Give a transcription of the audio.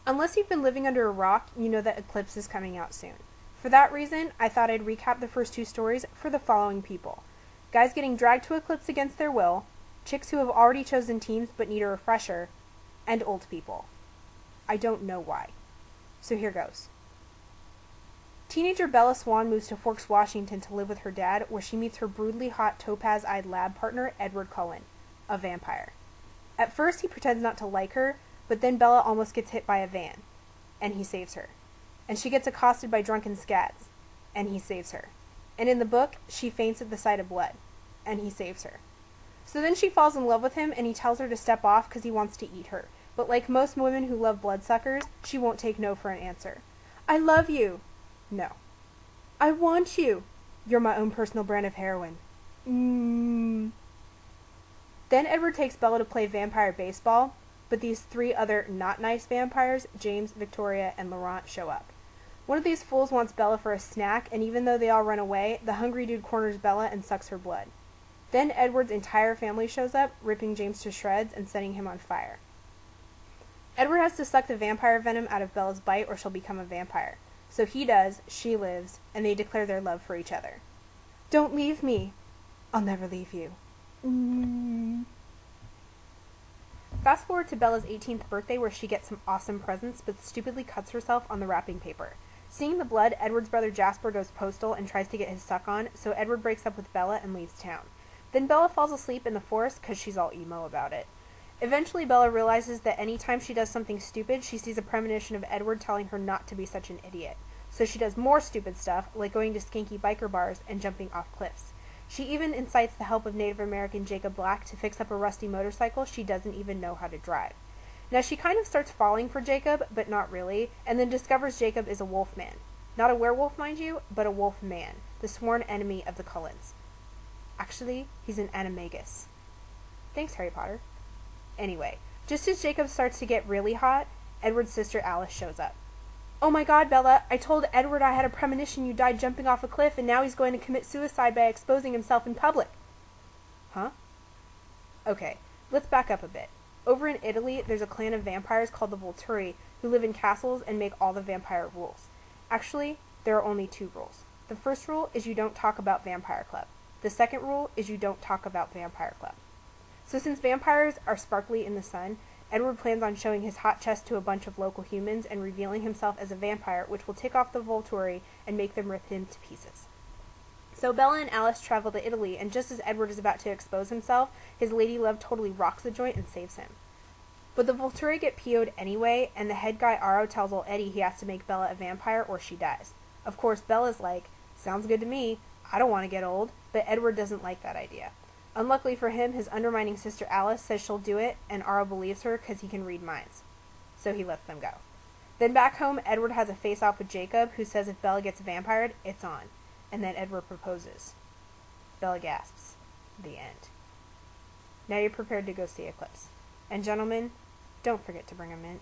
Unless you've been living under a rock, you know that Eclipse is coming out soon. For that reason, I thought I'd recap the first two stories for the following people. Guys getting dragged to Eclipse against their will, chicks who have already chosen teams but need a refresher, and old people. I don't know why. So here goes. Teenager Bella Swan moves to Forks, Washington to live with her dad, where she meets her brutally hot topaz-eyed lab partner, Edward Cullen, a vampire. At first, he pretends not to like her, but then Bella almost gets hit by a van, and he saves her. And she gets accosted by drunken scads, and he saves her. And in the book, she faints at the sight of blood, and he saves her. So then she falls in love with him, and he tells her to step off because he wants to eat her. But like most women who love bloodsuckers, she won't take no for an answer. I love you. No. I want you. You're my own personal brand of heroin. Then Edward takes Bella to play vampire baseball, but these three other not nice vampires, James, Victoria, and Laurent, show up. One of these fools wants Bella for a snack, and even though they all run away, the hungry dude corners Bella and sucks her blood. Then Edward's entire family shows up, ripping James to shreds and setting him on fire. Edward has to suck the vampire venom out of Bella's bite or she'll become a vampire. So he does, she lives, and they declare their love for each other. Don't leave me. I'll never leave you. Fast forward to Bella's 18th birthday where she gets some awesome presents but stupidly cuts herself on the wrapping paper. Seeing the blood, Edward's brother Jasper goes postal and tries to get his suck on, so Edward breaks up with Bella and leaves town. Then Bella falls asleep in the forest because she's all emo about it. Eventually, Bella realizes that any time she does something stupid, she sees a premonition of Edward telling her not to be such an idiot. So she does more stupid stuff, like going to skanky biker bars and jumping off cliffs. She even incites the help of Native American Jacob Black to fix up a rusty motorcycle she doesn't even know how to drive. Now she kind of starts falling for Jacob, but not really, and then discovers Jacob is a wolf man. Not a werewolf, mind you, but a wolf man, the sworn enemy of the Cullens. Actually, he's an animagus. Thanks, Harry Potter. Anyway, just as Jacob starts to get really hot, Edward's sister Alice shows up. Oh my god, Bella, I told Edward I had a premonition you died jumping off a cliff and now he's going to commit suicide by exposing himself in public. Huh? Okay, let's back up a bit. Over in Italy, there's a clan of vampires called the Volturi who live in castles and make all the vampire rules. Actually, there are only two rules. The first rule is you don't talk about Vampire Club. The second rule is you don't talk about Vampire Club. So since vampires are sparkly in the sun, Edward plans on showing his hot chest to a bunch of local humans and revealing himself as a vampire, which will tick off the Volturi and make them rip him to pieces. So Bella and Alice travel to Italy, and just as Edward is about to expose himself, his lady love totally rocks the joint and saves him. But the Volturi get PO'd anyway, and the head guy Aro tells old Eddie he has to make Bella a vampire or she dies. Of course, Bella's like, sounds good to me, I don't want to get old, but Edward doesn't like that idea. Unluckily for him, his undermining sister Alice says she'll do it, and Aro believes her because he can read minds. So he lets them go. Then back home, Edward has a face-off with Jacob, who says if Bella gets vampired, it's on. And then Edward proposes. Bella gasps. The end. Now you're prepared to go see Eclipse. And gentlemen, don't forget to bring a mint.